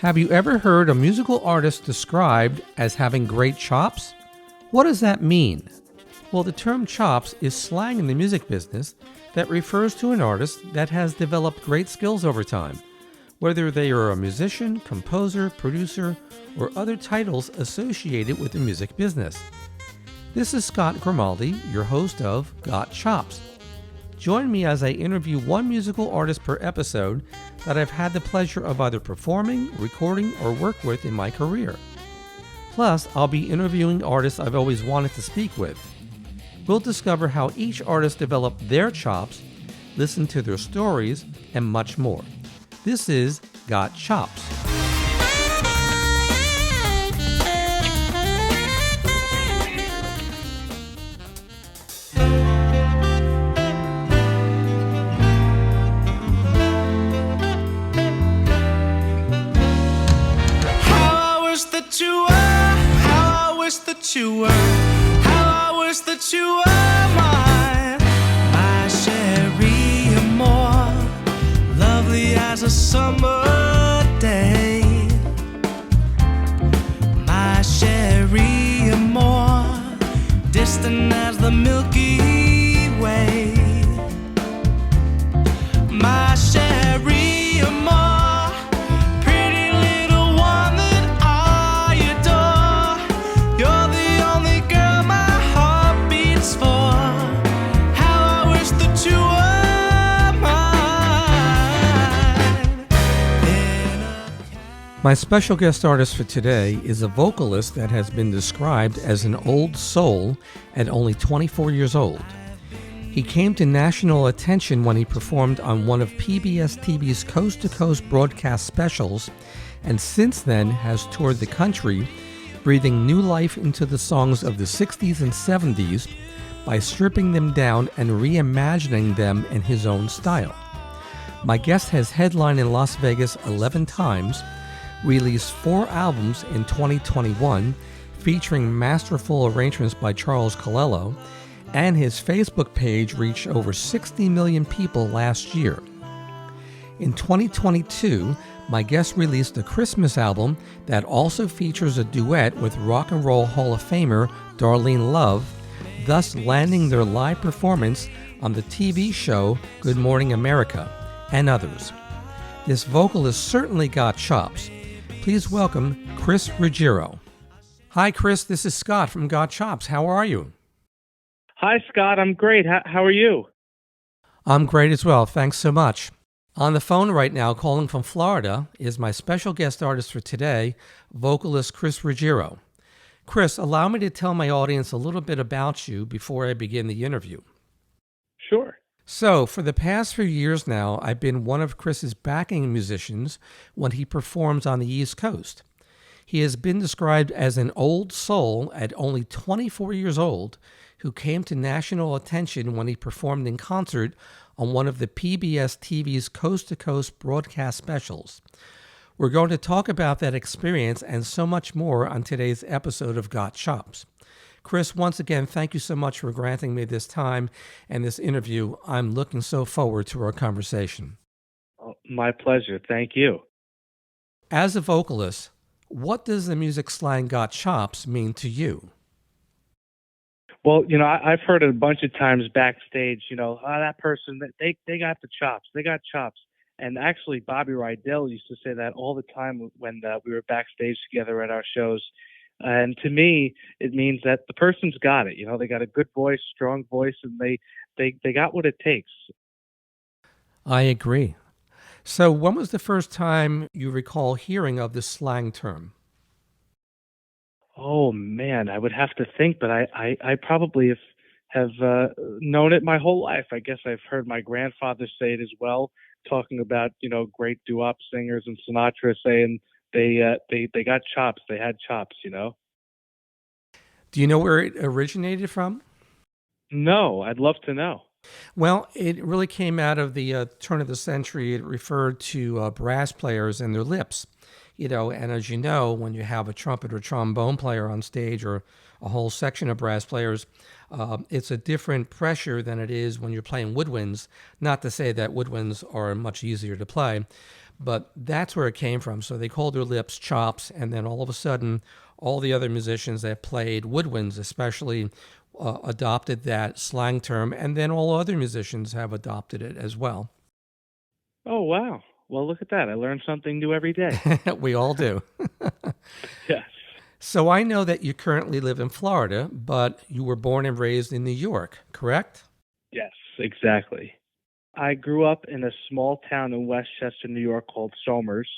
Have you ever heard a musical artist described as having great chops? What does that mean? Well, the term chops is slang in the music business that refers to an artist that has developed great skills over time, whether they are a musician, composer, producer, or other titles associated with the music business. This is Scott Grimaldi, your host of Got Chops. Join me as I interview one musical artist per episode that I've had the pleasure of either performing, recording, or work with in my career. Plus, I'll be interviewing artists I've always wanted to speak with. We'll discover how each artist developed their chops, listen to their stories, and much more. This is Got Chops. How I wish that you were my Sherry Amore, lovely as a summer day. My Sherry Amore, distant as the Milky Way. My Sherry Amore, My special guest artist for today is a vocalist that has been described as an old soul at only 24 years old. He came to national attention when he performed on one of PBS TV's coast-to-coast broadcast specials, and since then has toured the country, breathing new life into the songs of the 60s and 70s by stripping them down and reimagining them in his own style. My guest has headlined in Las Vegas 11 times, released 4 albums in 2021 featuring masterful arrangements by Charles Colello, and his Facebook page reached over 60 million people last year. In 2022, my guest released a Christmas album that also features a duet with Rock and Roll Hall of Famer Darlene Love, thus landing their live performance on the TV show Good Morning America, and others. This vocalist certainly got chops. Please welcome Chris Ruggiero. Hi, Chris. This is Scott from Got Chops. How are you? Hi, Scott. I'm great. How are you? I'm great as well. Thanks so much. On the phone right now, calling from Florida, is my special guest artist for today, vocalist Chris Ruggiero. Chris, allow me to tell my audience a little bit about you before I begin the interview. Sure. So, for the past few years now, I've been one of Chris's backing musicians when he performs on the East Coast. He has been described as an old soul at only 24 years old who came to national attention when he performed in concert on one of the PBS TV's coast-to-coast broadcast specials. We're going to talk about that experience and so much more on today's episode of Got Chops. Chris, once again, thank you so much for granting me this time and this interview. I'm looking so forward to our conversation. Oh, my pleasure. Thank you. As a vocalist, what does the music slang "got chops" mean to you? Well, I've heard it a bunch of times backstage, that person, they got the chops. They got chops. And actually, Bobby Rydell used to say that all the time when we were backstage together at our shows. And to me, it means that the person's got it. They got a good voice, strong voice, and they got what it takes. I agree. So when was the first time you recall hearing of this slang term? Oh, man, I would have to think, but I probably have known it my whole life. I guess I've heard my grandfather say it as well, talking about, great doo-wop singers and Sinatra saying, They got chops. They had chops, Do you know where it originated from? No, I'd love to know. Well, it really came out of the turn of the century. It referred to brass players and their lips. And as you know, when you have a trumpet or trombone player on stage or a whole section of brass players, it's a different pressure than it is when you're playing woodwinds. Not to say that woodwinds are much easier to play, but that's where it came from. So they called their lips chops, and then all of a sudden, all the other musicians that played woodwinds, especially, adopted that slang term, and then all other musicians have adopted it as well. Oh, wow. Well, look at that. I learn something new every day. We all do. Yes. So I know that you currently live in Florida, but you were born and raised in New York, correct? Yes, exactly. I grew up in a small town in Westchester, New York called Somers,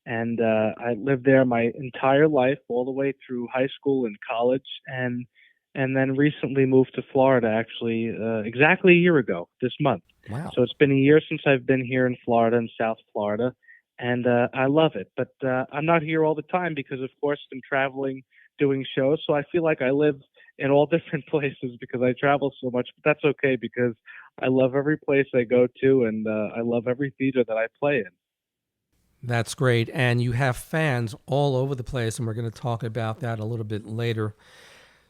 and I lived there my entire life, all the way through high school and college, and then recently moved to Florida, actually, exactly a year ago this month. Wow. So it's been a year since I've been here in Florida, in South Florida, and I love it. But I'm not here all the time because, of course, I'm traveling, doing shows. So I feel like I live in all different places because I travel so much. But that's okay because I love every place I go to, and I love every theater that I play in. That's great. And you have fans all over the place, and we're going to talk about that a little bit later.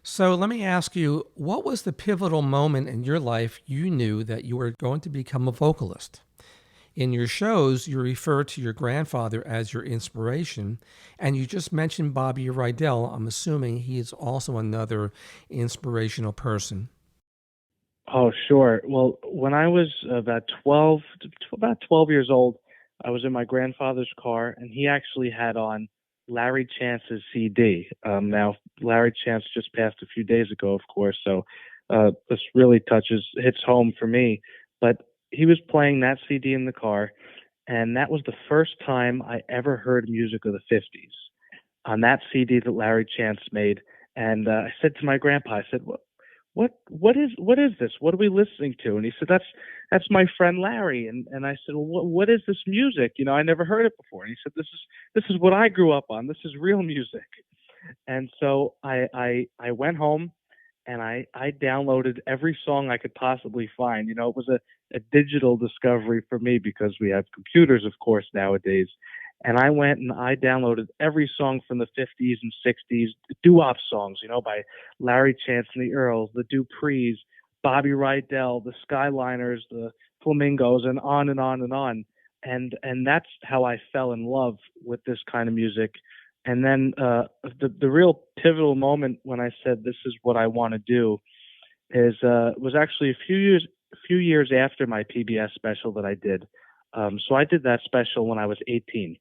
So let me ask you, what was the pivotal moment in your life you knew that you were going to become a vocalist? In your shows, you refer to your grandfather as your inspiration, and you just mentioned Bobby Rydell. I'm assuming he is also another inspirational person. Oh, sure. Well, when I was about 12 years old, I was in my grandfather's car, and he actually had on Larry Chance's CD. Now, Larry Chance just passed a few days ago, of course, so this really hits home for me. But he was playing that CD in the car, and that was the first time I ever heard music of the 50s on that CD that Larry Chance made. And I said to my grandpa, I said, what is this? What are we listening to? And he said, that's my friend Larry. And I said, well, what is this music? You know, I never heard it before. And he said, this is what I grew up on. This is real music. And so I went home and I downloaded every song I could possibly find. You know, it was a digital discovery for me because we have computers, of course, nowadays. And I went and I downloaded every song from the 50s and 60s, doo-wop songs, you know, by Larry Chance and the Earls, the Duprees, Bobby Rydell, the Skyliners, the Flamingos, and on and on and on. And that's how I fell in love with this kind of music. And then the real pivotal moment when I said this is what I want to do was actually a few years after my PBS special that I did. So I did that special when I was 18.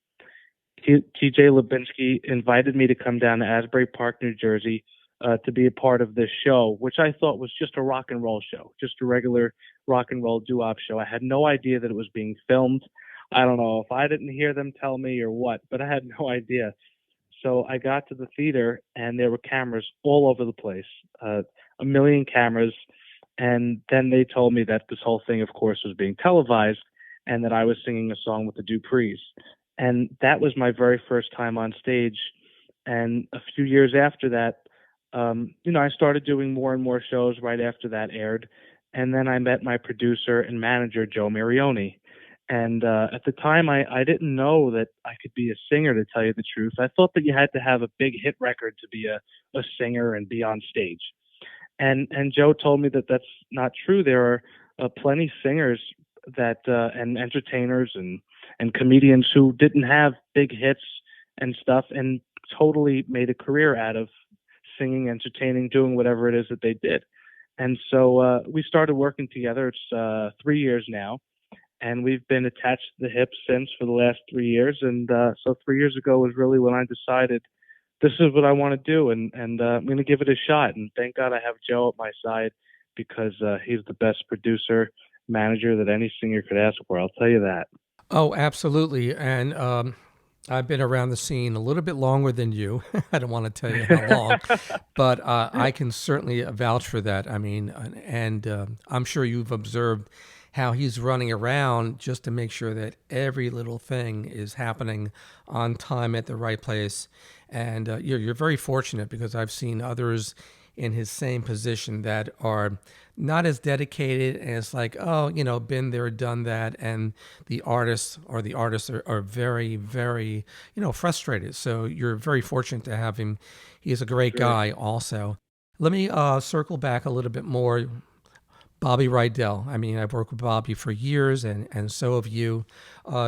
TJ Lubinsky invited me to come down to Asbury Park, New Jersey, to be a part of this show, which I thought was just a rock and roll show, just a regular rock and roll doo-wop show. I had no idea that it was being filmed. I don't know if I didn't hear them tell me or what, but I had no idea. So I got to the theater, and there were cameras all over the place, a million cameras. And then they told me that this whole thing, of course, was being televised and that I was singing a song with the Duprees. And that was my very first time on stage. And a few years after that, I started doing more and more shows right after that aired. And then I met my producer and manager, Joe Marioni. And at the time, I didn't know that I could be a singer, to tell you the truth. I thought that you had to have a big hit record to be a singer and be on stage. And Joe told me that that's not true. There are plenty singers that and entertainers and comedians who didn't have big hits and stuff and totally made a career out of singing, entertaining, doing whatever it is that they did. And so we started working together. It's 3 years now. And we've been attached to the hip since for the last 3 years. And so 3 years ago was really when I decided this is what I want to do. And I'm going to give it a shot. And thank God I have Joe at my side because he's the best producer, manager that any singer could ask for. I'll tell you that. Oh, absolutely. And I've been around the scene a little bit longer than you. I don't want to tell you how long, but I can certainly vouch for that. I mean, and I'm sure you've observed how he's running around just to make sure that every little thing is happening on time at the right place. And you're very fortunate because I've seen others in his same position that are not as dedicated, and it's like, been there, done that, and the artists are very, very, frustrated. So you're very fortunate to have him. He's a great guy also. Let me circle back a little bit more. Bobby Rydell. I mean, I've worked with Bobby for years, and so have you.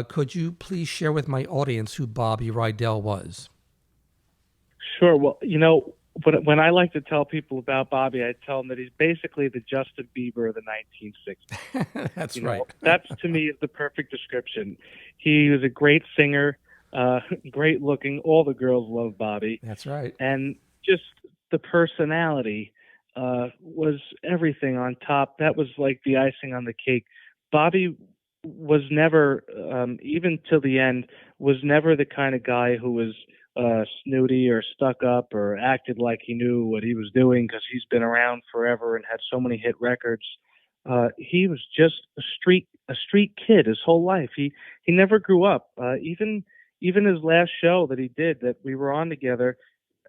Could you please share with my audience who Bobby Rydell was? Sure. Well, when I like to tell people about Bobby, I tell them that he's basically the Justin Bieber of the 1960s. That's right. That's to me is the perfect description. He was a great singer, great looking. All the girls love Bobby. That's right. And just the personality was everything on top. That was like the icing on the cake. Bobby was never, even till the end, was never the kind of guy who was snooty or stuck up or acted like he knew what he was doing because he's been around forever and had so many hit records. He was just a street kid his whole life. He never grew up. Even his last show that he did that we were on together,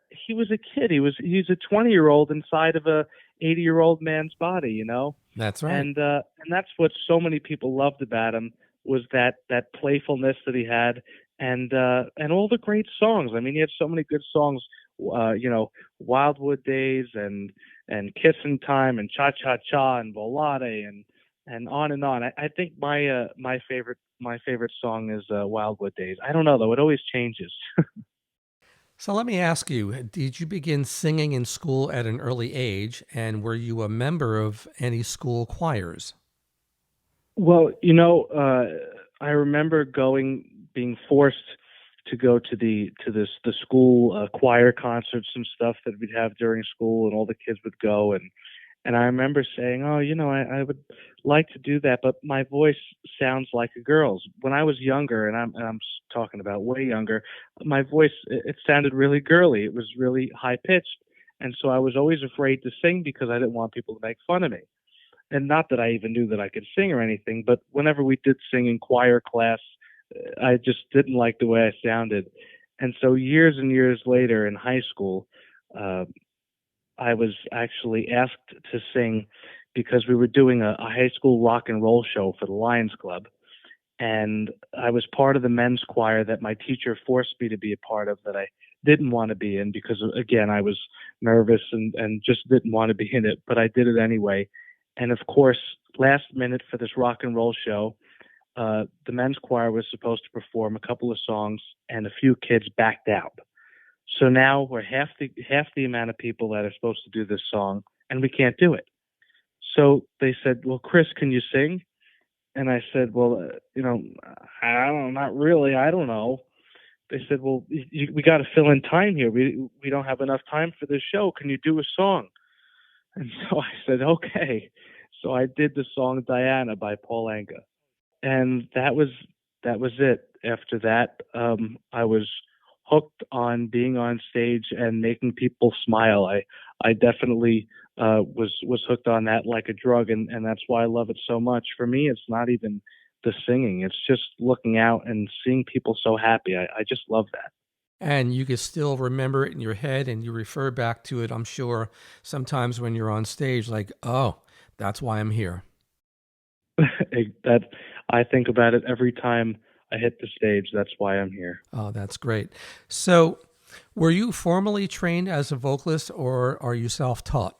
he was a kid. He's a 20-year-old inside of a 80-year-old man's body. That's right. And that's what so many people loved about him was that playfulness that he had, and all the great songs. I mean, he had so many good songs. Wildwood Days and Kissin' Time and Cha Cha Cha and Volare and on and on. I think my favorite song is Wildwood Days. I don't know though; it always changes. So let me ask you, did you begin singing in school at an early age, and were you a member of any school choirs? Well, I remember being forced to go to the school choir concerts and stuff that we'd have during school, and all the kids would go, and I remember saying, oh, I would like to do that, but my voice sounds like a girl's. When I was younger, and I'm talking about way younger, my voice, it sounded really girly. It was really high pitched. And so I was always afraid to sing because I didn't want people to make fun of me. And not that I even knew that I could sing or anything, but whenever we did sing in choir class, I just didn't like the way I sounded. And so years and years later in high school, I was actually asked to sing because we were doing a high school rock and roll show for the Lions Club. And I was part of the men's choir that my teacher forced me to be a part of that I didn't want to be in because, again, I was nervous and just didn't want to be in it, but I did it anyway. And of course, last minute for this rock and roll show, the men's choir was supposed to perform a couple of songs and a few kids backed out. So now we're half the amount of people that are supposed to do this song, and we can't do it. So they said, well, Chris, can you sing? And I said, well, I don't, not really. I don't know. They said, well, we got to fill in time here. We don't have enough time for this show. Can you do a song? And so I said, okay. So I did the song Diana by Paul Anka. And that was it. After that, I was hooked on being on stage and making people smile. I definitely was hooked on that like a drug, and that's why I love it so much. For me, it's not even the singing. It's just looking out and seeing people so happy. I just love that. And you can still remember it in your head, and you refer back to it, I'm sure, sometimes when you're on stage, like, oh, that's why I'm here. That I think about it every time I hit the stage. That's why I'm here. Oh, that's great. So were you formally trained as a vocalist, or are you self-taught?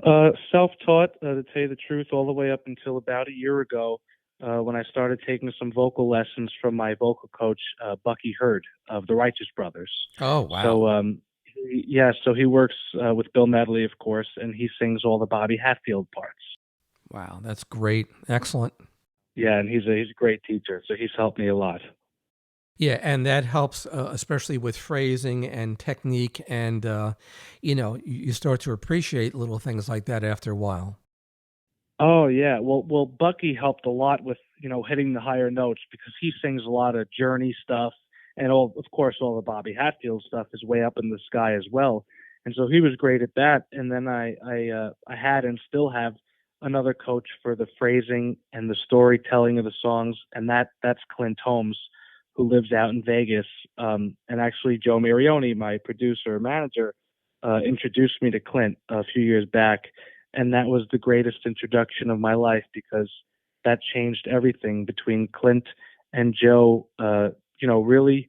Self-taught, to tell you the truth, all the way up until about a year ago, when I started taking some vocal lessons from my vocal coach, Bucky Hurd of the Righteous Brothers. Oh, wow. So, so he works with Bill Medley, of course, and he sings all the Bobby Hatfield parts. Wow, that's great. Excellent. Yeah, and he's a great teacher, so he's helped me a lot. Yeah, and that helps, especially with phrasing and technique, and you start to appreciate little things like that after a while. Oh yeah, well, Bucky helped a lot with hitting the higher notes because he sings a lot of Journey stuff, and all the Bobby Hatfield stuff is way up in the sky as well, and so he was great at that. And then I had and still have another coach for the phrasing and the storytelling of the songs, and that's Clint Holmes, who lives out in Vegas. And actually, Joe Marioni, my producer manager, introduced me to Clint a few years back. And that was the greatest introduction of my life because that changed everything between Clint and Joe, really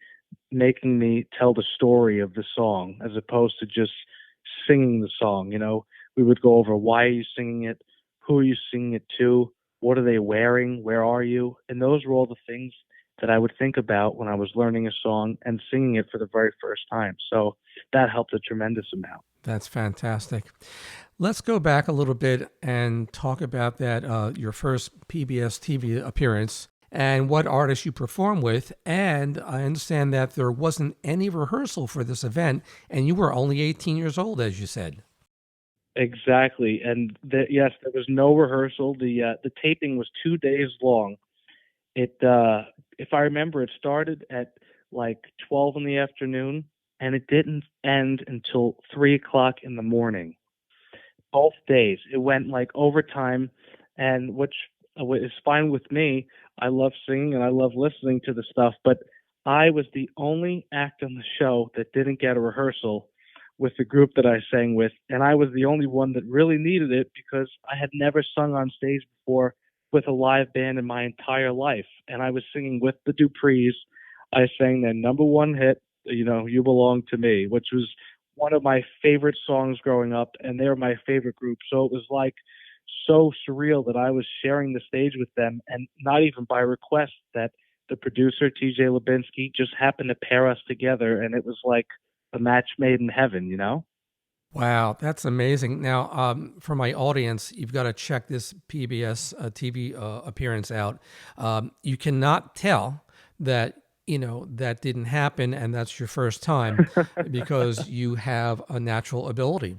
making me tell the story of the song as opposed to just singing the song. We would go over why are you singing it? Who are you singing it to? What are they wearing? Where are you? And those were all the things that I would think about when I was learning a song and singing it for the very first time. So that helped a tremendous amount. That's fantastic. Let's go back a little bit and talk about that your first PBS TV appearance and what artists you perform with. And I understand that there wasn't any rehearsal for this event, and you were only 18 years old, as you said. Exactly, and yes, there was no rehearsal. The taping was 2 days long. If I remember, it started at like 12 in the afternoon, and it didn't end until 3 o'clock in the morning. Both days, it went like overtime, and which is fine with me. I love singing and I love listening to the stuff, but I was the only act on the show that didn't get a rehearsal with the group that I sang with, and I was the only one that really needed it because I had never sung on stage before with a live band in my entire life. And I was singing with the Duprees. I sang their number one hit, You Belong to Me, which was one of my favorite songs growing up, and they were my favorite group. So it was like so surreal that I was sharing the stage with them, and not even by request, that the producer, TJ Lubinsky, just happened to pair us together, and it was like a match made in heaven. Wow, that's amazing. Now, for my audience, you've got to check this PBS TV appearance out. You cannot tell that, that didn't happen and that's your first time because you have a natural ability.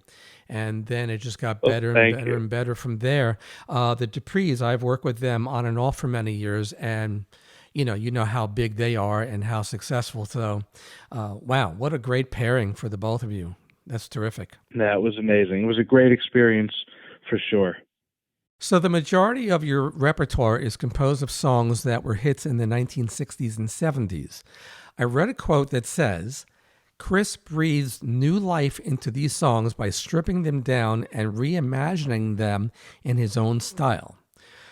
And then it just got better and better and better from there. The Duprees, I've worked with them on and off for many years, and you know how big they are and how successful. So, wow, what a great pairing for the both of you. That's terrific. That was amazing. It was a great experience for sure. So the majority of your repertoire is composed of songs that were hits in the 1960s and 70s. I read a quote that says, Chris breathes new life into these songs by stripping them down and reimagining them in his own style.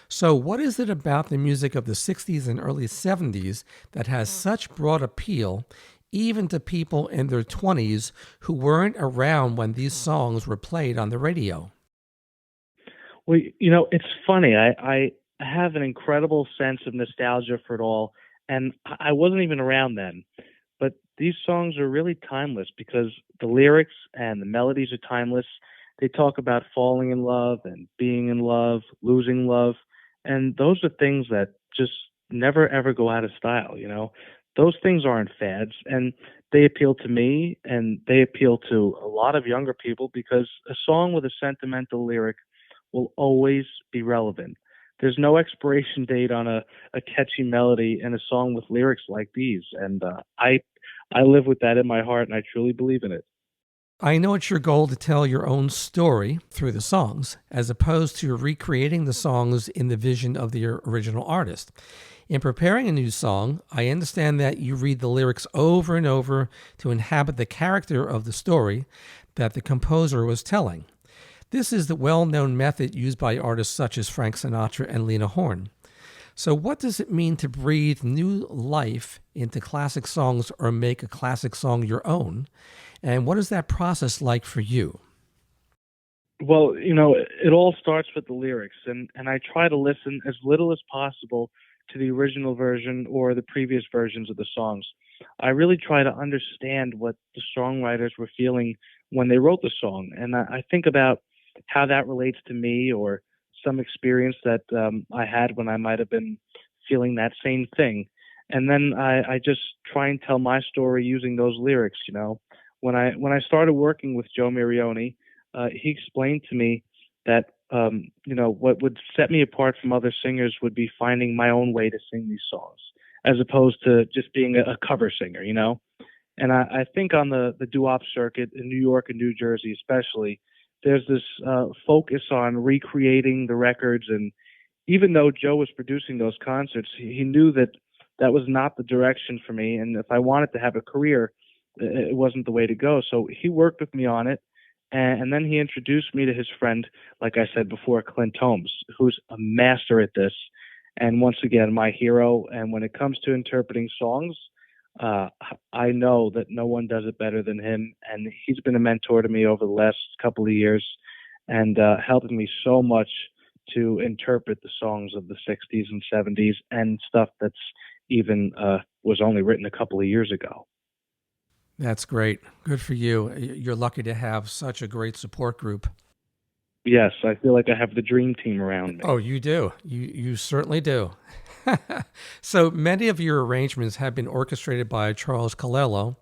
So what is it about the music of the 60s and early 70s that has such broad appeal, even to people in their 20s who weren't around when these songs were played on the radio? Well, it's funny. I have an incredible sense of nostalgia for it all, and I wasn't even around then. But these songs are really timeless because the lyrics and the melodies are timeless. They talk about falling in love and being in love, losing love. And those are things that just never, ever go out of style, Those things aren't fads, and they appeal to me, and they appeal to a lot of younger people because a song with a sentimental lyric will always be relevant. There's no expiration date on a catchy melody in a song with lyrics like these, and I live with that in my heart, and I truly believe in it. I know it's your goal to tell your own story through the songs, as opposed to recreating the songs in the vision of the original artist. In preparing a new song, I understand that you read the lyrics over and over to inhabit the character of the story that the composer was telling. This is the well-known method used by artists such as Frank Sinatra and Lena Horne. So what does it mean to breathe new life into classic songs or make a classic song your own? And what is that process like for you? Well, it all starts with the lyrics, and I try to listen as little as possible to the original version or the previous versions of the songs. I really try to understand what the songwriters were feeling when they wrote the song, and I think about how that relates to me or some experience that I had when I might have been feeling that same thing. And then I just try and tell my story using those lyrics, When I started working with Joe Marioni, he explained to me that what would set me apart from other singers would be finding my own way to sing these songs, as opposed to just being a cover singer, And I think on the doo-wop circuit in New York and New Jersey especially, there's this focus on recreating the records. And even though Joe was producing those concerts, he knew that that was not the direction for me. And if I wanted to have a career, it wasn't the way to go. So he worked with me on it. And then he introduced me to his friend, like I said before, Clint Holmes, who's a master at this. And once again, my hero. And when it comes to interpreting songs, I know that no one does it better than him. And he's been a mentor to me over the last couple of years and helping me so much to interpret the songs of the 60s and 70s and stuff that's even was only written a couple of years ago. That's great. Good for you. You're lucky to have such a great support group. Yes, I feel like I have the dream team around me. Oh, you do. You certainly do. So many of your arrangements have been orchestrated by Charles Calello,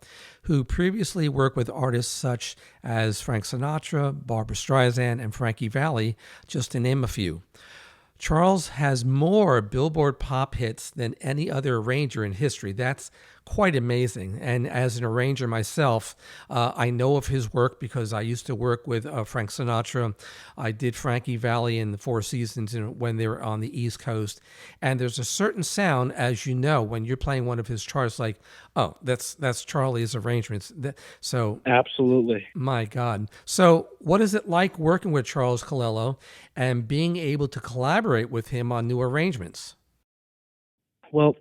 who previously worked with artists such as Frank Sinatra, Barbra Streisand, and Frankie Valli, just to name a few. Charles has more Billboard pop hits than any other arranger in history. That's quite amazing. And as an arranger myself, I know of his work because I used to work with Frank Sinatra. I did Frankie Valli in the Four Seasons when they were on the East Coast. And there's a certain sound, as you know, when you're playing one of his charts, like, oh, that's Charlie's arrangements. So absolutely. My God. So what is it like working with Charles Calello and being able to collaborate with him on new arrangements? Well,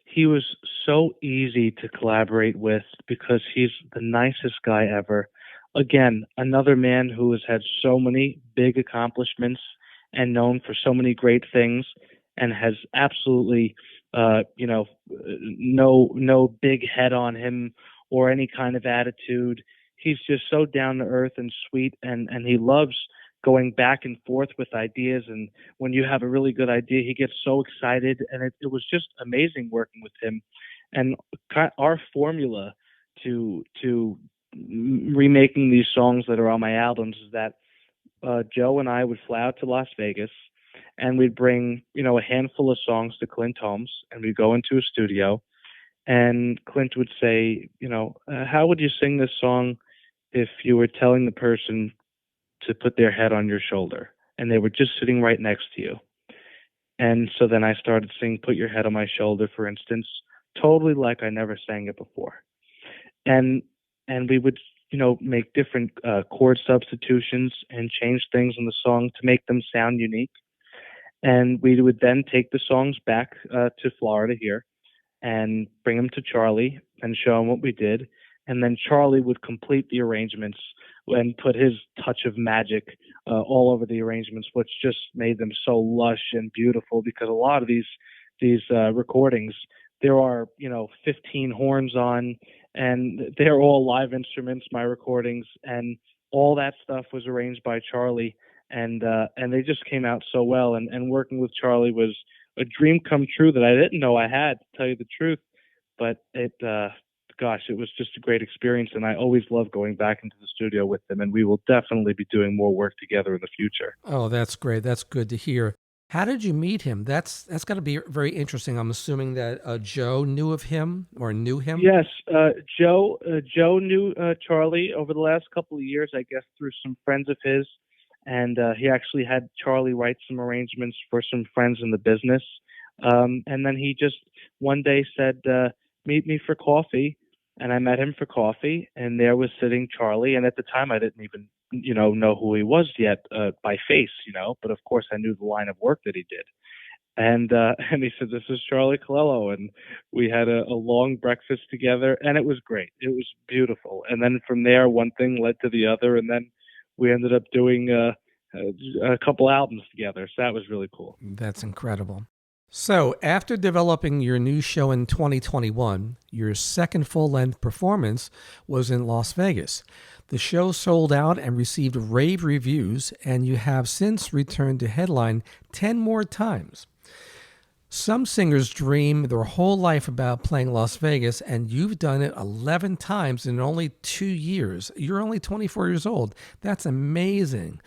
he was so easy to collaborate with because he's the nicest guy ever. Again, another man who has had so many big accomplishments and known for so many great things and has absolutely, no big head on him or any kind of attitude. He's just so down to earth and sweet, and he loves going back and forth with ideas. And when you have a really good idea, he gets so excited, and it was just amazing working with him. And our formula to remaking these songs that are on my albums is that Joe and I would fly out to Las Vegas, and we'd bring a handful of songs to Clint Holmes, and we'd go into a studio, and Clint would say, how would you sing this song if you were telling the person to put their head on your shoulder and they were just sitting right next to you? And so then I started singing Put Your Head on My Shoulder, for instance, totally like I never sang it before. And we would, make different chord substitutions and change things in the song to make them sound unique. And we would then take the songs back to Florida here and bring them to Charlie and show him what we did. And then Charlie would complete the arrangements and put his touch of magic all over the arrangements, which just made them so lush and beautiful, because a lot of these recordings, there are 15 horns on, and they're all live instruments, my recordings, and all that stuff was arranged by Charlie, and they just came out so well. And working with Charlie was a dream come true that I didn't know I had, to tell you the truth. But it was just a great experience, and I always love going back into the studio with them, and we will definitely be doing more work together in the future. Oh, that's great. That's good to hear. How did you meet him? That's got to be very interesting. I'm assuming that Joe knew of him or knew him? Yes, Joe knew Charlie over the last couple of years, I guess, through some friends of his, and he actually had Charlie write some arrangements for some friends in the business. And then he just one day said, meet me for coffee. And I met him for coffee, and there was sitting Charlie. And at the time, I didn't even, know who he was yet by face, but of course I knew the line of work that he did. And he said, this is Charlie Calello. And we had a long breakfast together, and it was great. It was beautiful. And then from there, one thing led to the other. And then we ended up doing a couple albums together. So that was really cool. That's incredible. So, after developing your new show in 2021, your second full-length performance was in Las Vegas. The show sold out and received rave reviews, and you have since returned to headline 10 more times. Some singers dream their whole life about playing Las Vegas, and you've done it 11 times in only 2 years. You're only 24 years old. That's amazing.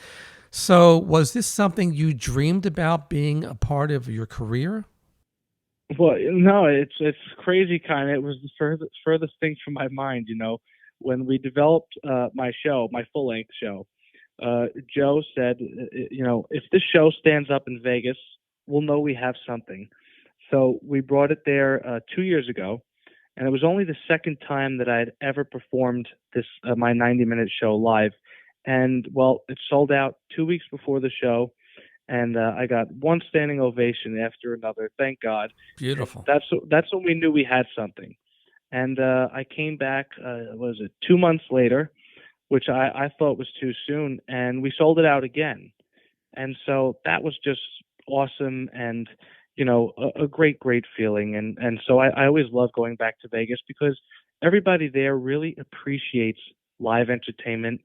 So was this something you dreamed about being a part of your career? Well, no, it's crazy kind of. It was the furthest thing from my mind, When we developed my show, my full-length show, Joe said, if this show stands up in Vegas, we'll know we have something. So we brought it there 2 years ago, and it was only the second time that I had ever performed this my 90-minute show live. And, well, it sold out 2 weeks before the show, and I got one standing ovation after another, thank God. Beautiful. And that's when we knew we had something. And I came back, 2 months later, which I thought was too soon, and we sold it out again. And so that was just awesome and, a great, great feeling. And so I always love going back to Vegas because everybody there really appreciates live entertainment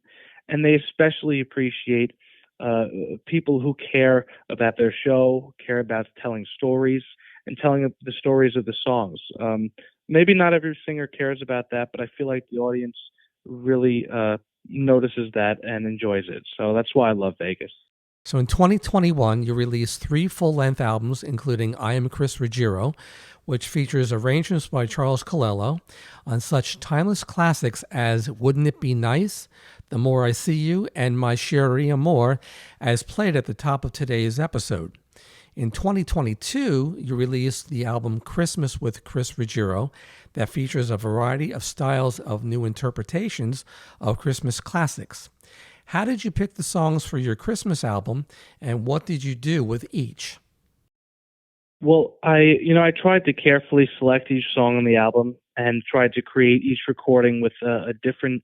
and they especially appreciate uh, people who care about their show, care about telling stories and telling the stories of the songs. Maybe not every singer cares about that, but I feel like the audience really notices that and enjoys it. So that's why I love Vegas. So in 2021, you released 3 full-length albums, including I Am Chris Ruggiero, which features arrangements by Charles Colello on such timeless classics as Wouldn't It Be Nice, The More I See You, and My Cherie Amour, as played at the top of today's episode. In 2022, you released the album Christmas with Chris Ruggiero that features a variety of styles of new interpretations of Christmas classics. How did you pick the songs for your Christmas album, and what did you do with each? Well, I tried to carefully select each song on the album and tried to create each recording with a different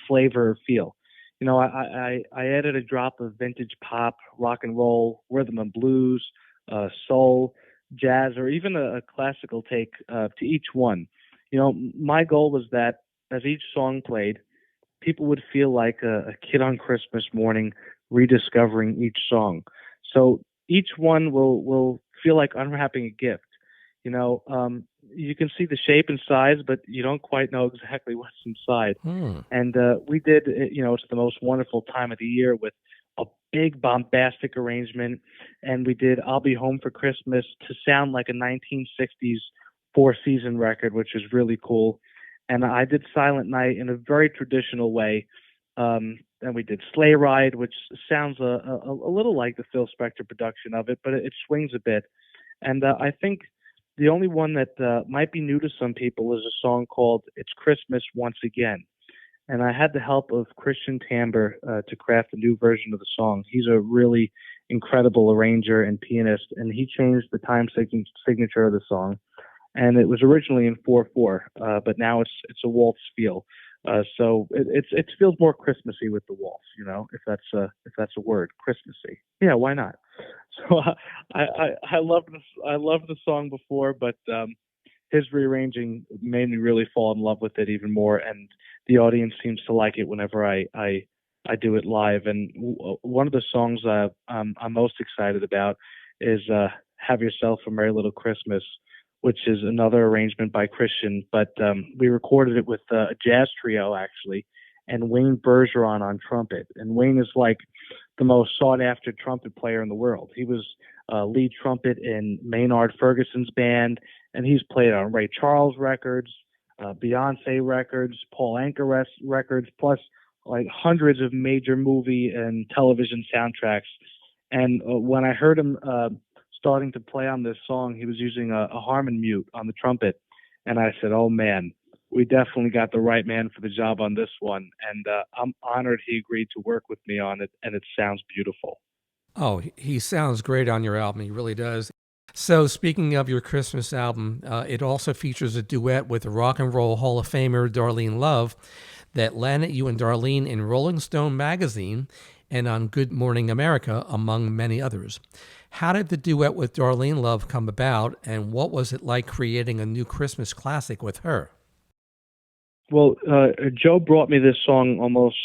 flavor or feel. I added a drop of vintage pop, rock and roll, rhythm and blues, soul, jazz, or even a classical take to each one. My goal was that as each song played, people would feel like a kid on Christmas morning rediscovering each song. So each one will feel like unwrapping a gift. You can see the shape and size, but you don't quite know exactly what's inside. And we did, it's the most wonderful time of the year with a big bombastic arrangement. And we did I'll Be Home for Christmas to sound like a 1960s four-season record, which is really cool. And I did Silent Night in a very traditional way. And we did Sleigh Ride, which sounds a little like the Phil Spector production of it, but it swings a bit. And I think the only one that might be new to some people is a song called It's Christmas Once Again. And I had the help of Christian Tamber to craft a new version of the song. He's a really incredible arranger and pianist, and he changed the time signature of the song. And it was originally in 4/4, but now it's a waltz feel. So it feels more Christmassy with the waltz, if that's a word, Christmassy. Yeah, why not? So I love this. I loved the song before, but his rearranging made me really fall in love with it even more, and the audience seems to like it whenever I do it live. And one of the songs I'm most excited about is "Have Yourself a Merry Little Christmas," which is another arrangement by Christian, but we recorded it with a jazz trio, actually, and Wayne Bergeron on trumpet. And Wayne is like the most sought-after trumpet player in the world. He was lead trumpet in Maynard Ferguson's band, and he's played on Ray Charles records, Beyonce records, Paul Anka records, plus like hundreds of major movie and television soundtracks. And when I heard him starting to play on this song, he was using a Harmon mute on the trumpet. And I said, oh man, we definitely got the right man for the job on this one. And I'm honored he agreed to work with me on it. And it sounds beautiful. Oh, he sounds great on your album. He really does. So speaking of your Christmas album, it also features a duet with Rock and Roll Hall of Famer Darlene Love that landed you and Darlene in Rolling Stone magazine and on Good Morning America, among many others. How did the duet with Darlene Love come about, and what was it like creating a new Christmas classic with her? Well, Joe brought me this song almost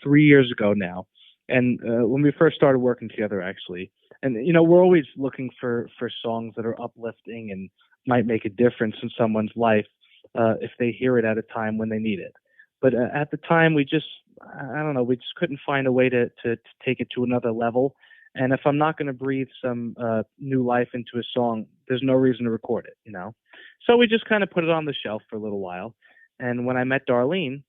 3 years ago now, and when we first started working together, actually. And, we're always looking for songs that are uplifting and might make a difference in someone's life if they hear it at a time when they need it. But at the time, we just couldn't find a way to take it to another level. And if I'm not going to breathe some new life into a song, there's no reason to record it, So we just kind of put it on the shelf for a little while. And when I met Darlene,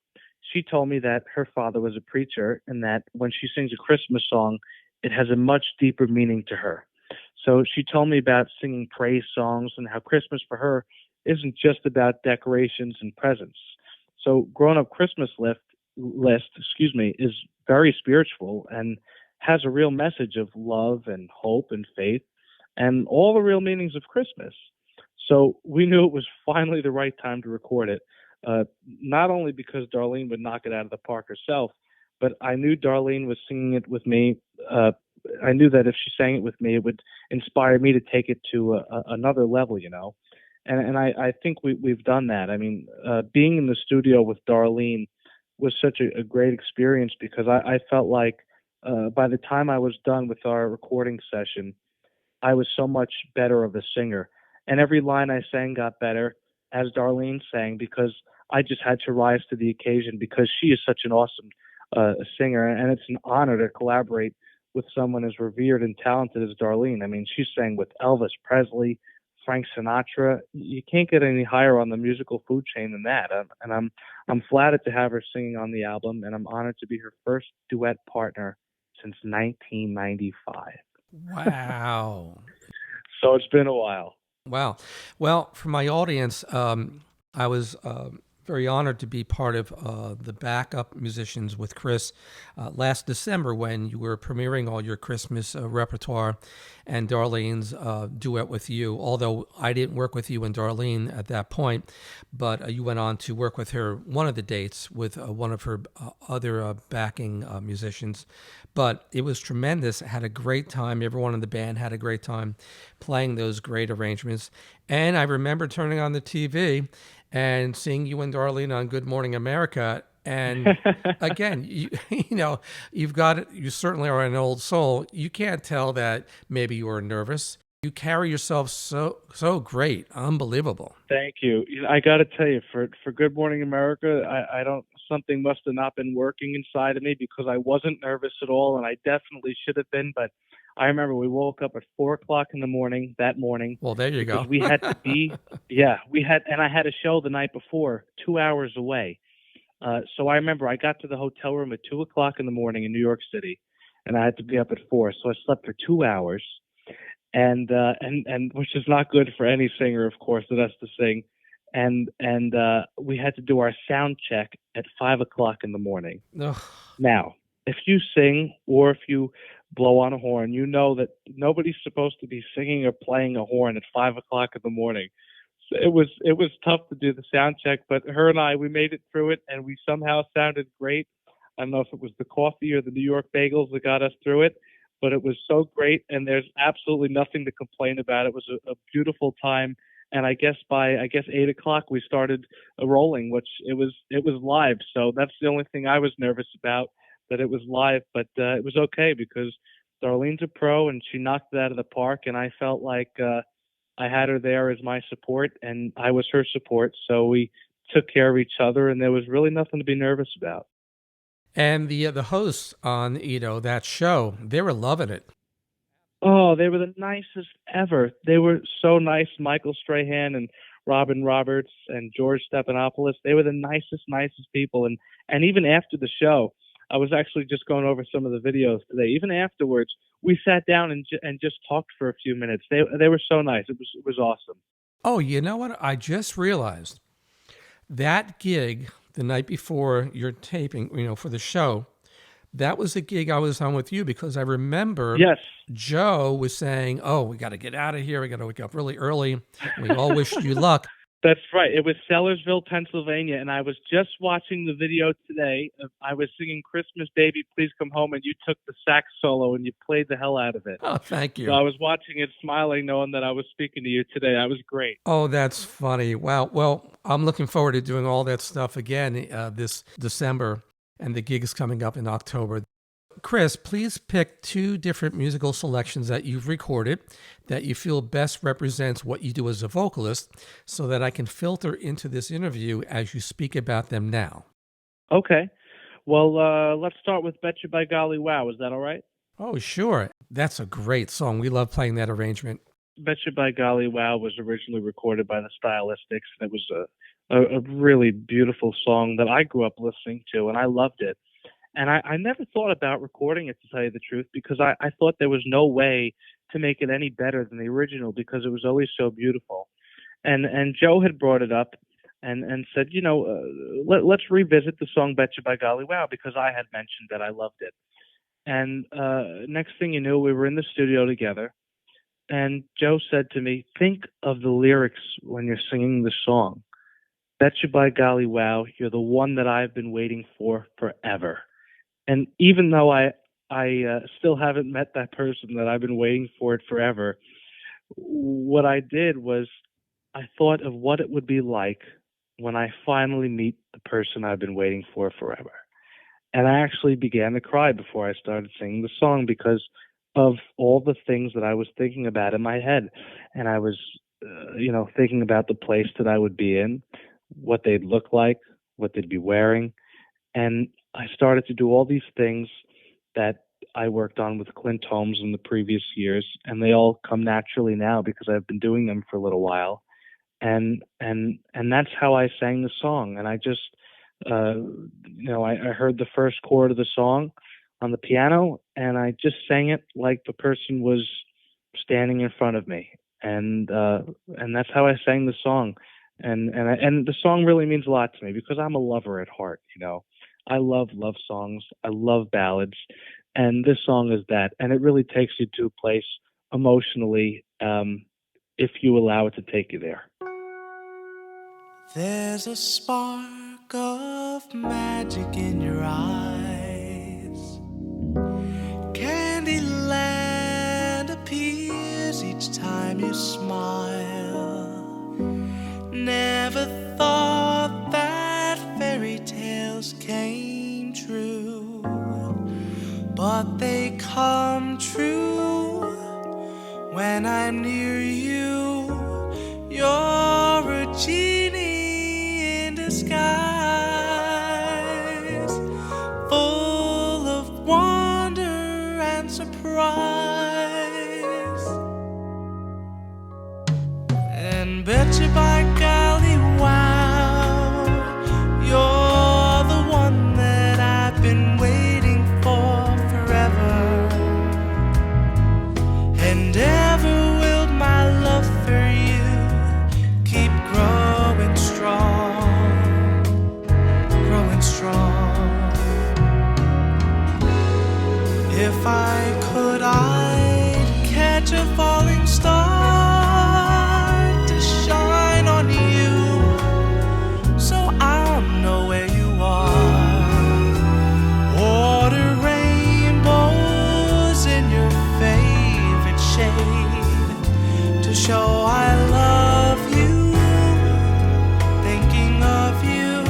she told me that her father was a preacher and that when she sings a Christmas song, it has a much deeper meaning to her. So she told me about singing praise songs and how Christmas for her isn't just about decorations and presents. So Grown Up Christmas list, is very spiritual and has a real message of love and hope and faith and all the real meanings of Christmas. So we knew it was finally the right time to record it, not only because Darlene would knock it out of the park herself, but I knew Darlene was singing it with me I knew that if she sang it with me, it would inspire me to take it to another level, you know. And I think we've done that. I mean, being in the studio with Darlene was such a great experience because I felt like by the time I was done with our recording session, I was so much better of a singer. And every line I sang got better as Darlene sang because I just had to rise to the occasion because she is such an awesome singer. And it's an honor to collaborate with someone as revered and talented as Darlene. I mean, she sang with Elvis Presley, Frank Sinatra. You can't get any higher on the musical food chain than that. And I'm flattered to have her singing on the album, and I'm honored to be her first duet partner since 1995. Wow. So it's been a while. Wow. Well, for my audience, I was very honored to be part of the backup musicians with Chris last December when you were premiering all your Christmas repertoire and Darlene's duet with you. Although I didn't work with you and Darlene at that point, but you went on to work with her one of the dates with one of her other backing musicians. But it was tremendous. I had a great time. Everyone in the band had a great time playing those great arrangements. And I remember turning on the TV and seeing you and Darlene on Good Morning America. And again, you know, you certainly are an old soul. You can't tell that maybe you were nervous. You carry yourself so great, unbelievable. Thank you. I got to tell you, for Good Morning America, I don't. Something must have not been working inside of me because I wasn't nervous at all, and I definitely should have been. But I remember we woke up at 4:00 in the morning that morning. Well, there you go. We had to be, and I had a show the night before, 2 hours away. So I remember I got to the hotel room at 2:00 in the morning in New York City, and I had to be up at 4. So I slept for 2 hours, and which is not good for any singer, of course, that has to sing. And we had to do our sound check at 5:00 in the morning. Ugh. Now, if you sing or if you blow on a horn, you know that nobody's supposed to be singing or playing a horn at 5:00 in the morning. So it was tough to do the sound check, but her and I, we made it through it, and we somehow sounded great. I don't know if it was the coffee or the New York bagels that got us through it, but it was so great, and there's absolutely nothing to complain about. It was a beautiful time. And I guess by 8:00 we started rolling, which it was live. So that's the only thing I was nervous about, that it was live. But it was okay because Darlene's a pro and she knocked it out of the park. And I felt like I had her there as my support, and I was her support. So we took care of each other, and there was really nothing to be nervous about. And the hosts on that show, they were loving it. Oh, they were the nicest ever. They were so nice. Michael Strahan and Robin Roberts and George Stephanopoulos, they were the nicest people. And even after the show, I was actually just going over some of the videos today. Even afterwards, we sat down and just talked for a few minutes. They were so nice. It was awesome. Oh, you know what? I just realized that gig the night before your taping, for the show, that was a gig I was on with you because I remember Joe was saying, "Oh, we got to get out of here. We got to wake up really early." We all wished you luck. That's right. It was Sellersville, Pennsylvania, and I was just watching the video today. I was singing "Christmas Baby, Please Come Home," and you took the sax solo and you played the hell out of it. Oh, thank you. So I was watching it, smiling, knowing that I was speaking to you today. That was great. Oh, that's funny. Wow. Well, I'm looking forward to doing all that stuff again this December. And the gig is coming up in October. Chris, please pick 2 different musical selections that you've recorded that you feel best represents what you do as a vocalist so that I can filter into this interview as you speak about them now. Okay. Well, let's start with Betcha by Golly Wow. Is that all right? Oh, sure. That's a great song. We love playing that arrangement. Betcha by Golly Wow was originally recorded by the Stylistics, and it was a really beautiful song that I grew up listening to, and I loved it. And I never thought about recording it, to tell you the truth, because I thought there was no way to make it any better than the original because it was always so beautiful. And Joe had brought it up and said, let's revisit the song Betcha by Golly Wow, because I had mentioned that I loved it. And next thing you knew, we were in the studio together, and Joe said to me, think of the lyrics when you're singing the song. Betcha by Golly Wow, you're the one that I've been waiting for forever. And even though I I still haven't met that person that I've been waiting for it forever. What I did was I thought of what it would be like when I finally meet the person I've been waiting for forever. And I actually began to cry before I started singing the song because of all the things that I was thinking about in my head. And I was, thinking about the place that I would be in, what they'd look like, what they'd be wearing. And I started to do all these things that I worked on with Clint Holmes in the previous years, and they all come naturally now because I've been doing them for a little while. And that's how I sang the song. And I just, I heard the first chord of the song on the piano, and I just sang it like the person was standing in front of me. And that's how I sang the song. And the song really means a lot to me because I'm a lover at heart. I love songs. I love ballads, and this song is that. And it really takes you to a place emotionally, if you allow it to take you there. There's a spark of magic in your eyes. Candyland appears each time you smile. Never thought that fairy tales came true, but they come true when I'm near you. You're a genie in disguise, full of wonder and surprise. And betcha by golly, wow, you're the one that I've been waiting for forever. And ever will my love for you keep growing strong, growing strong. If I could, I'd catch a falling star to shine on you, so I'll know where you are. Order rainbows in your favorite shade to show I love you, thinking of you.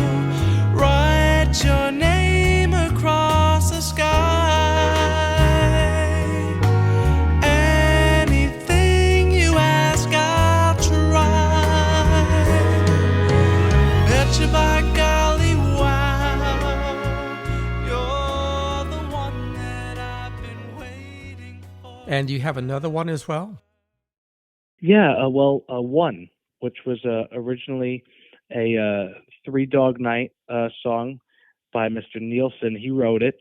Write your name across the sky. Anything you ask, I'll try. Betcha by golly, wow, you're the one that I've been waiting for. And you have another one as well? Yeah, One, which was originally a Three Dog Night song by Mr. Nielsen. He wrote it.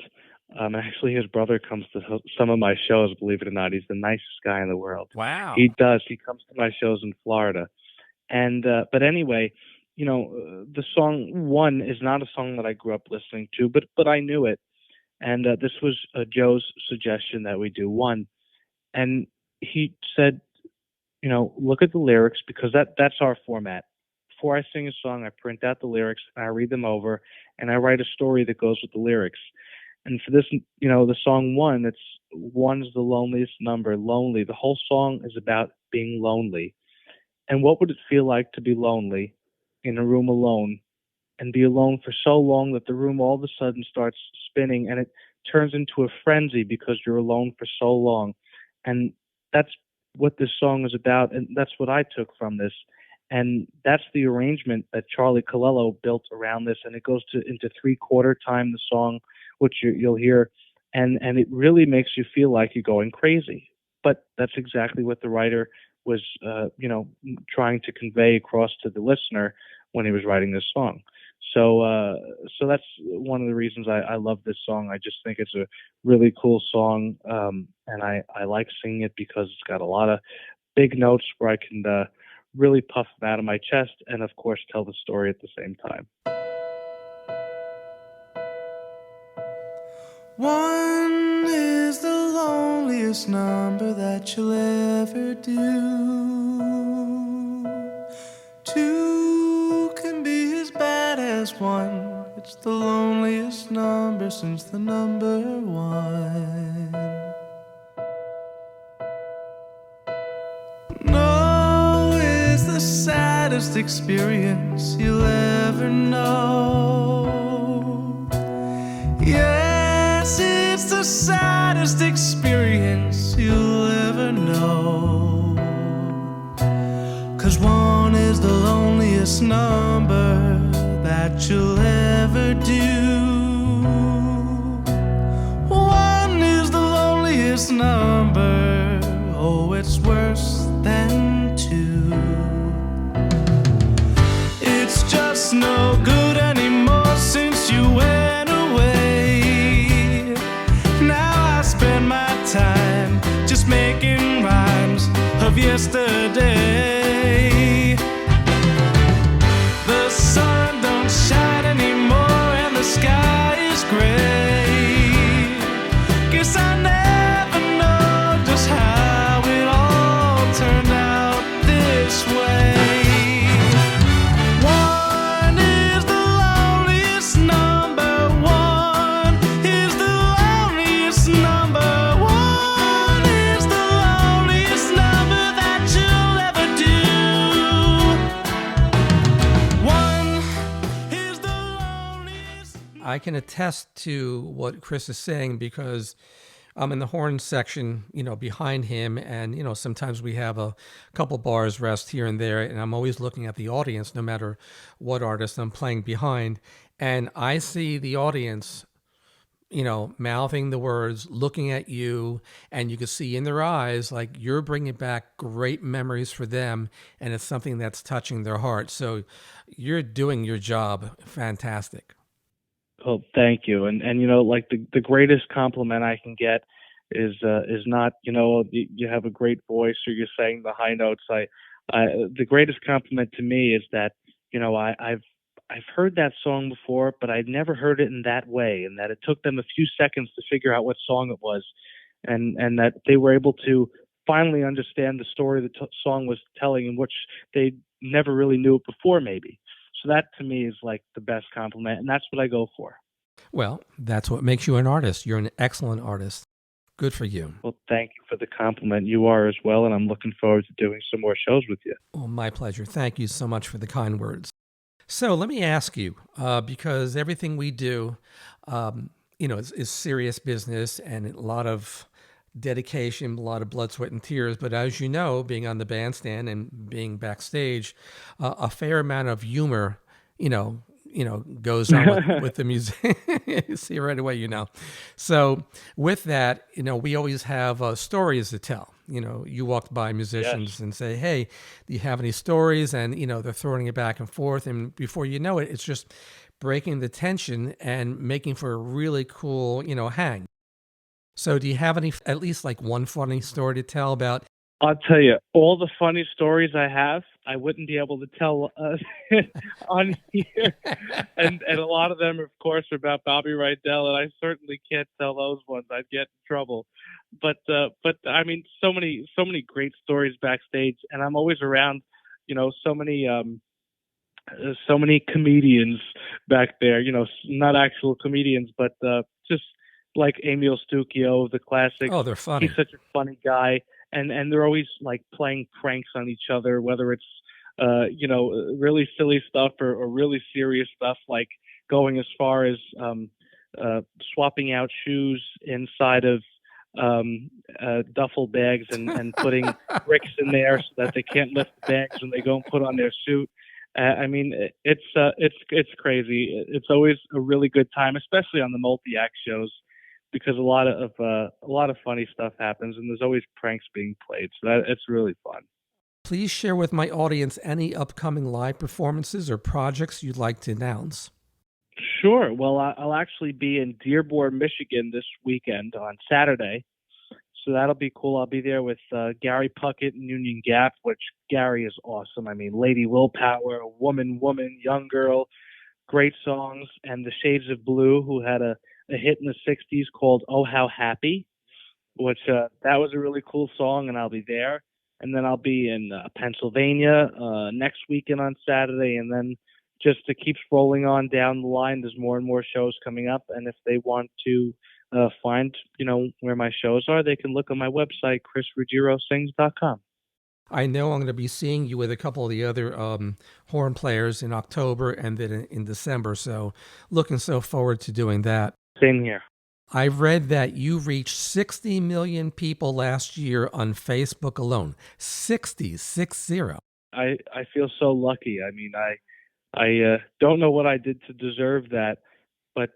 Actually, his brother comes to some of my shows, believe it or not. He's the nicest guy in the world. Wow. He does. He comes to my shows in Florida. And but anyway, the song One is not a song that I grew up listening to, but I knew it. And this was Joe's suggestion that we do One. And he said, look at the lyrics, because that's our format. Before I sing a song, I print out the lyrics and I read them over and I write a story that goes with the lyrics. And for this, the song One, it's one's the loneliest number, lonely. The whole song is about being lonely. And what would it feel like to be lonely in a room alone and be alone for so long that the room all of a sudden starts spinning and it turns into a frenzy because you're alone for so long. And that's what this song is about, and that's what I took from this. And that's the arrangement that Charlie Colello built around this, and it goes into 3/4 time, the song, which you'll hear, and it really makes you feel like you're going crazy. But that's exactly what the writer was, trying to convey across to the listener when he was writing this song. So that's one of the reasons I love this song. I just think it's a really cool song, and I like singing it because it's got a lot of big notes where I can really puff them out of my chest and, of course, tell the story at the same time. One is the loneliest number that you'll ever do. Two can be as bad as one. It's the loneliest number since the number one. No is the saddest experience you'll ever know. Yes, it's the saddest experience you'll ever know. 'Cause one is the loneliest number that you'll ever do. One is the loneliest number. Oh, it's worse than two. It's just no good anymore since you went away. Now I spend my time just making rhymes of yesterday. The sun don't shine anymore and the sky is gray. Guess I never know just how it all turned out this way. One is the loneliest number. One is the loneliest number. One is the loneliest number that you'll ever do. One is the loneliest. I can attest to what Chris is saying because I'm in the horn section, behind him. And, sometimes we have a couple bars rest here and there. And I'm always looking at the audience, no matter what artist I'm playing behind. And I see the audience, mouthing the words, looking at you. And you can see in their eyes, like you're bringing back great memories for them. And it's something that's touching their heart. So you're doing your job. Fantastic. Oh, thank you. And like the greatest compliment I can get is not, you have a great voice or you're saying the high notes. The greatest compliment to me is that, I've heard that song before, but I'd never heard it in that way, and that it took them a few seconds to figure out what song it was, and that they were able to finally understand the story the song was telling, in which they never really knew it before, maybe. So that to me is like the best compliment, and that's what I go for. Well, that's what makes you an artist. You're an excellent artist. Good for you. Well, thank you for the compliment. You are as well, and I'm looking forward to doing some more shows with you. Oh, my pleasure. Thank you so much for the kind words. So let me ask you, because everything we do, is serious business and a lot of dedication, a lot of blood, sweat, and tears. But as you know, being on the bandstand and being backstage, a fair amount of humor, goes on with the music. See right away, So with that, we always have stories to tell. You walk by musicians and say, hey, do you have any stories? And, they're throwing it back and forth. And before you know it, it's just breaking the tension and making for a really cool, hang. So do you have at least like one funny story to tell about? I'll tell you, all the funny stories I have, I wouldn't be able to tell on here. And a lot of them, of course, are about Bobby Rydell, and I certainly can't tell those ones. I'd get in trouble. But I mean, so many great stories backstage, and I'm always around, so many comedians back there, not actual comedians, but just like Emil Stucchio, the classic. Oh, they're funny. He's such a funny guy. And they're always like playing pranks on each other, whether it's, really silly stuff or really serious stuff, like going as far as swapping out shoes inside of duffel bags and putting bricks in there so that they can't lift the bags when they go and put on their suit. I mean, it's crazy. It's always a really good time, especially on the multi-act shows, because a lot of funny stuff happens, and there's always pranks being played. So it's really fun. Please share with my audience any upcoming live performances or projects you'd like to announce. Sure. Well, I'll actually be in Dearborn, Michigan this weekend on Saturday. So that'll be cool. I'll be there with Gary Puckett and Union Gap, which Gary is awesome. I mean, Lady Willpower, Woman, Young Girl, great songs. And the Shades of Blue, who had a hit in the 60s called Oh How Happy, which that was a really cool song, and I'll be there. And then I'll be in Pennsylvania next weekend on Saturday, and then just it keeps rolling on down the line. There's more and more shows coming up, and if they want to find, where my shows are, they can look on my website, chrisruggierosings.com. I know I'm going to be seeing you with a couple of the other horn players in October and then in December, so looking so forward to doing that. Same here. I've read that you reached 60 million people last year on Facebook alone. 60. I feel so lucky. I mean, I don't know what I did to deserve that, but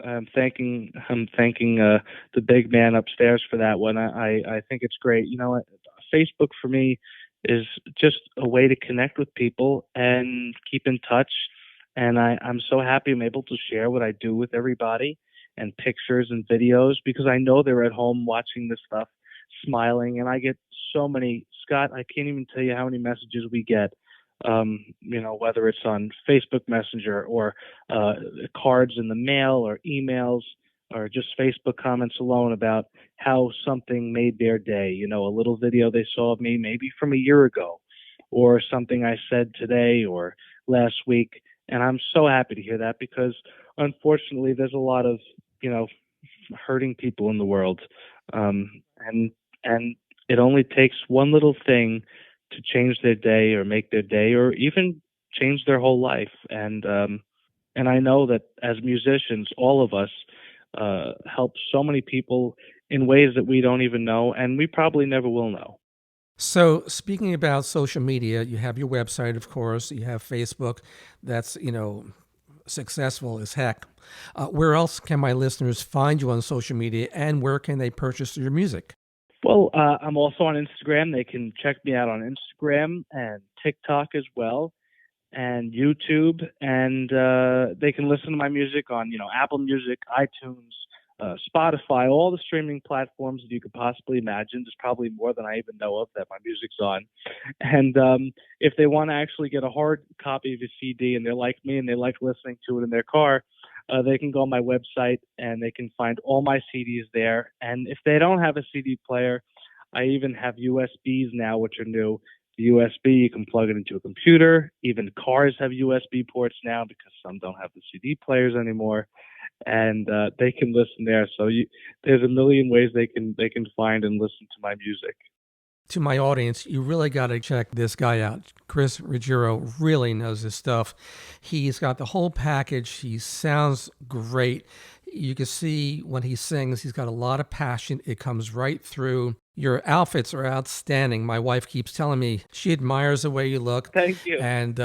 I'm thanking the big man upstairs for that one. I think it's great. Facebook for me is just a way to connect with people and keep in touch. And I'm so happy I'm able to share what I do with everybody and pictures and videos, because I know they're at home watching this stuff, smiling. And I get so many, Scott, I can't even tell you how many messages we get, whether it's on Facebook Messenger or cards in the mail or emails, or just Facebook comments alone about how something made their day, a little video they saw of me maybe from a year ago, or something I said today or last week. And I'm so happy to hear that, because unfortunately there's a lot of, hurting people in the world. And it only takes one little thing to change their day or make their day or even change their whole life. And I know that as musicians, all of us, help so many people in ways that we don't even know, and we probably never will know. So speaking about social media, you have your website, of course, you have Facebook. That's, successful as heck. Where else can my listeners find you on social media, and where can they purchase your music? Well, I'm also on Instagram. They can check me out on Instagram and TikTok as well, and YouTube, and they can listen to my music on, Apple Music, iTunes, Spotify, all the streaming platforms that you could possibly imagine. There's probably more than I even know of that my music's on. And if they want to actually get a hard copy of a CD and they're like me and they like listening to it in their car, they can go on my website and they can find all my CDs there. And if they don't have a CD player, I even have USBs now, which are new. The USB, you can plug it into a computer. Even cars have USB ports now, because some don't have the CD players anymore. And they can listen there. So there's a million ways they can find and listen to my music. To my audience, you really got to check this guy out. Chris Ruggiero really knows his stuff. He's got the whole package. He sounds great. You can see when he sings, he's got a lot of passion. It comes right through. Your outfits are outstanding. My wife keeps telling me she admires the way you look. Thank you. And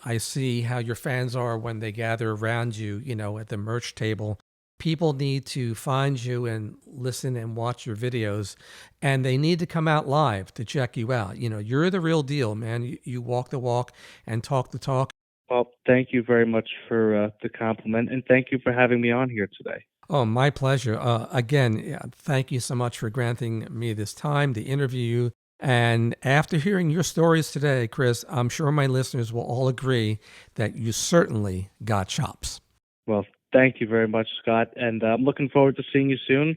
I see how your fans are when they gather around you, at the merch table. People need to find you and listen and watch your videos, and they need to come out live to check you out. You're the real deal, man. You walk the walk and talk the talk. Well, thank you very much for the compliment, and thank you for having me on here today. Oh, my pleasure. Again, thank you so much for granting me this time to interview you. And after hearing your stories today, Chris, I'm sure my listeners will all agree that you certainly got chops. Well, thank you very much, Scott. And I'm looking forward to seeing you soon.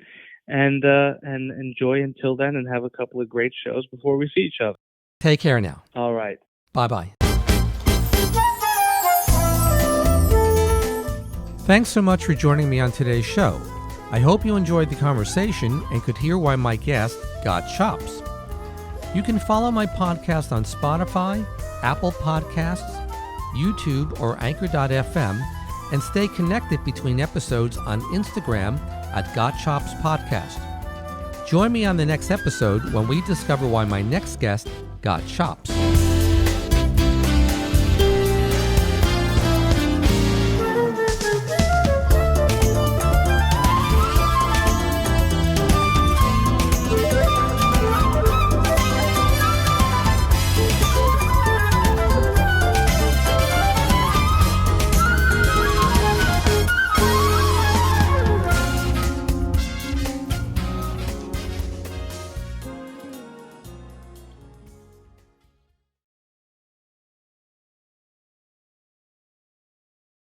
And enjoy until then, and have a couple of great shows before we see each other. Take care now. All right. Bye-bye. Thanks so much for joining me on today's show. I hope you enjoyed the conversation and could hear why my guest got chops. You can follow my podcast on Spotify, Apple Podcasts, YouTube, or Anchor.fm, and stay connected between episodes on Instagram at Got Chops Podcast. Join me on the next episode when we discover why my next guest got chops.